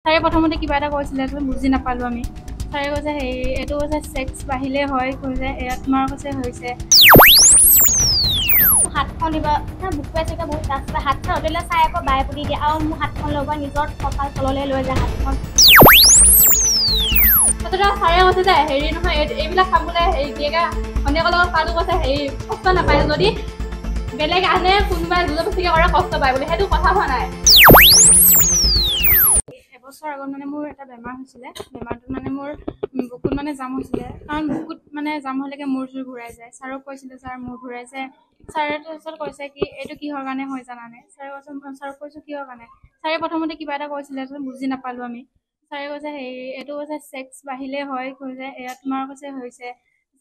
ছাৰে প্ৰথমতে কিবা এটা কৈছিলে বুজি নাপালোঁ আমি। ছাৰে কৈছে এইটো কৈছে ছেক্স বাঢ়িলে হয়, কৈছে এয়া তোমাৰ কৈছে হৈছে হাতখন দিব বুকুৱে চুকুৱে বহুত তাৰপিছত হাতখন অতলিলে চাই আকৌ বায়ে পুতি দিয়ে আৰু মোৰ হাতখন ল'ব নিজৰ কঁকাল তললৈ লৈ যায় হাতখন। তাৰপিছত ছাৰে কৈছে যে নহয় এইবিলাক কাম বোলে গিয়েকে ভনীয়েকৰ লগত কাৰো কৈছে কষ্ট নাপায়, যদি বেলেগ আনে কোনোবাই জুজবস্তিকে কৰে কষ্ট পায় বুলি, সেইটো কথা হোৱা নাই। এবছৰ আগত মানে মোৰ এটা বেমাৰ হৈছিলে, বেমাৰটোত মানে মোৰ বুকুত মানে জাম হৈছিলে, কাৰণ বুকুত মানে জাম হ'লেকে মূৰ চুৰ ঘূৰাই যায়। ছাৰক কৈছিলে ছাৰ মূৰ ঘূৰাইছে, ছাৰে তাৰপিছত কৈছে কি এইটো কিহৰ কাৰণে হয় জানানে? ছাৰে কৈছে ছাৰক কৈছোঁ কিহৰ কাৰণে? ছাৰে প্ৰথমতে কিবা এটা কৈছিলে বুজি নাপালোঁ আমি। ছাৰে কৈছে এইটো কৈছে ছেক্স বাঢ়িলে হয়, কৈছে এয়া তোমাৰ কৈছে হৈছে।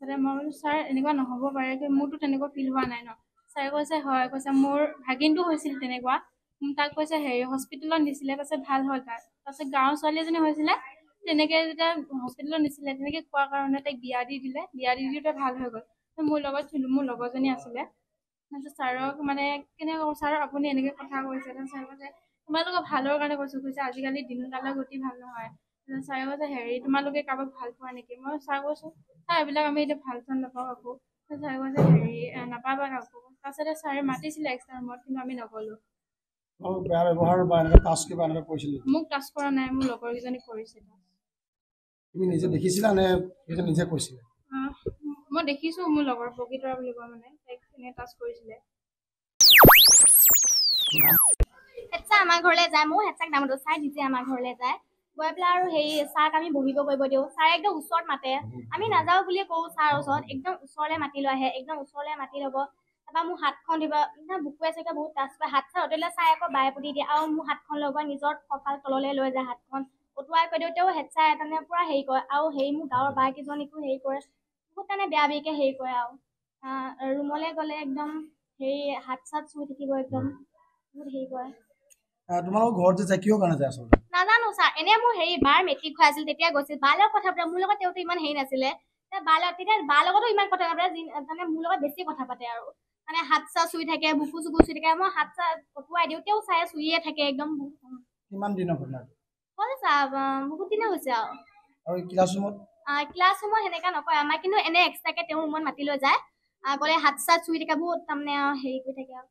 তাৰপিছতে মই বোলো ছাৰ এনেকুৱা নহ'ব পাৰে, মোৰতো তেনেকুৱা ফিল হোৱা নাই ন। ছাৰে কৈছে হয়, কৈছে মোৰ ভাগিনটো হৈছিল তেনেকুৱা, তাক কৈছে হস্পিটেলত নিছিলে, তাৰপিছত ভাল হ'ল তাৰ। তাৰপিছত গাঁৱৰ ছোৱালী এজনী হৈছিলে, তেনেকে যেতিয়া হস্পিটেলত নিছিলে তেনেকে কোৱাৰ কাৰণে তাইক বিয়া দি দিলে, বিয়া দি দিওঁতে ভাল হৈ গ'ল। মোৰ লগত মোৰ লগৰজনী আছিলে, তাৰপিছত ছাৰক মানে কেনেকৈ ক'ব, ছাৰ আপুনি এনেকে কথা কৈছে। ছাৰে কৈছে তোমালোকৰ ভালৰ কাৰণে কৈছোঁ, কৈছে আজিকালি দিনকালৰ গতি ভাল নহয়। ছাৰে কৈছে তোমালোকে কাৰোবাক ভাল পোৱা নেকি? মই ছাৰ কৈছোঁ ছাৰ এইবিলাক আমি এতিয়া ভাল চাল নাপাওঁ আকৌ। ছাৰে কৈছে নাপাবা কাকো। তাৰপিছতে ছাৰে মাতিছিলে এক্সট্ৰা ৰুমত, কিন্তু আমি নগ'লো। বেয়া ব্যৱহাৰ বা এনেকৈ টাচ কিবা এনেকৈ কৰিছিলে? মোক টাচ কৰা নাই, মোৰ লগৰ কেইজনী কৰিছে। তুমি নিজে দেখিছিলা নে নিজে কৈছিলে? মই দেখিছোঁ, মোৰ লগৰ প্ৰকৃতৰা বুলি কয় মানে, তাইক এনে টাচ কৰিছিলে। হেডছা আমাৰ ঘৰলৈ যায়, ময়ো হেডছাক নামাতো, ছাৰ নিজে আমাৰ ঘৰলৈ যায়। গৈ পেলাই আৰু ছাৰক আমি বহিব কৰিব দিওঁ। ছাৰে একদম ওচৰত মাতে, আমি নাযাওঁ বুলিয়ে কওঁ ছাৰৰ ওচৰত, একদম ওচৰলৈ মাতি লৈ আহে, একদম ওচৰলৈ মাতি ল'ব। তাৰপৰা মোৰ হাতখন দিব বুকুৱে চুকুৱে বহুত তাৰপিছত হাতখন অতলিলে চাই আকৌ বায়ে পুতি দিয়ে আৰু মোৰ হাতখন ল'ব নিজৰ কঁকাল তললৈ লৈ যায় হাতখন। অতুৱাই কৈ দিওঁতেও হেডছাৰে তাৰমানে পুৰা কৰে আৰু মোৰ গাঁৱৰ বাকেইজনীকো কৰে, বহুত মানে বেয়া বেয়িকে কৰে আৰু ৰুমলৈ গ'লে একদম হাত চাত চুই থাকিব, একদম বহুত কৰে। তোমালোকৰ ঘৰত যে যায় কিহৰ কাৰণে যায় আচলতে? নাজানো ছাৰ, এনে মোৰ বাৰ মেট্ৰিক হৈ আছিল, তেতিয়া গৈছিল। বাৰ লগত কথা পাতে, মোৰ লগত তেওঁতো ইমান নাছিলে। তেতিয়া বাৰ লগতো ইমান কথা নাপাতে, মানে মোৰ লগত বেছি কথা পাতে আৰু মানে হাত চাত চুই থাকে, বুকু চুকু চুই থাকে। মই হাত চাত কটোৱাই দিওঁ, তেওঁ চাই চুইয়ে থাকে একদম। কিমান দিনৰ ঘটনা? হ'ল ছাৰ বহুত দিনে হৈছে আৰু ক্লাছৰুমত সেনেকা নকয় আমাক, কিন্তু এনে এক্সট্ৰাকে তেওঁৰ ৰুমত মাতি লৈ যায়, গ'লে হাত চাত চুই থাকে, বহুত তাৰমানে কৰি থাকে আৰু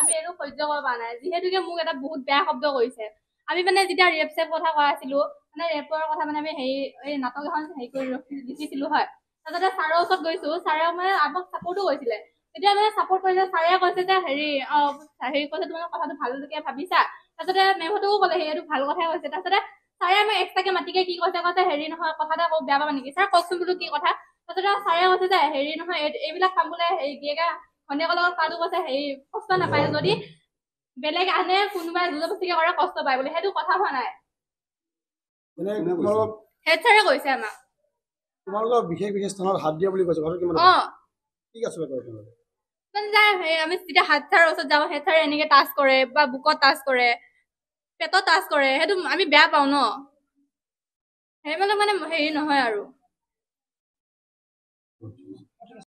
আমি এইটো সহ্য কৰিব পৰা নাই, যিহেতুকে মোক এটা বহুত বেয়া শব্দ কৰিছে। আমি মানে যেতিয়া ৰেপ চেপ কথা কৈ আছিলো, মানে ৰেপৰ কথা মানে আমি নাটক এখন কৰি লিখিছিলো হয়। তাৰপিছতে ছাৰৰ ওচৰত গৈছো, ছাৰে মানে আমাক চাপৰ্টো কৰিছিলে। তেতিয়া মানে চাপৰ্ট কৰিলে, ছাৰে কৈছে যে কৈছে তোমালোকৰ কথাটো ভালকে ভাবিছা। তাৰপিছতে মেমহঁতকো ক'লে এইটো ভাল কথাই কৈছে। তাৰপিছতে ছাৰে আমাক এক্সট্ৰাকে মাতিকে কি কৈছে নহয় কথা এটা বেয়া পাবা নেকি? ছাৰ কওকচোন বোলো কি কথা। তাৰপিছতে ছাৰে কৈছে যে নহয় এইবিলাক কাম বোলে গিয়েকে ভনীয়েকৰ লগত কাৰো কৈছে কষ্ট নাপায়, যদি বেলেগ আনে কোনোবাই জুজবস্তিকে কৰে কষ্ট পায় বুলি, সেইটো কথা হোৱা নাই। হেড ছাৰে কৈছে আমাক তোমালোকৰ বিশেষ স্থানত হাত দিয়া বুলি কৈছে। ঠিক আছে, আমি যেতিয়া হাত ছাৰৰ ওচৰত যাওঁ, হেড ছাৰে এনেকে টাচ কৰে বা বুকত টাচ কৰে, পেটত টাচ কৰে, সেইটো আমি বেয়া পাওঁ ন। সেইবিলাক মানে নহয় আৰু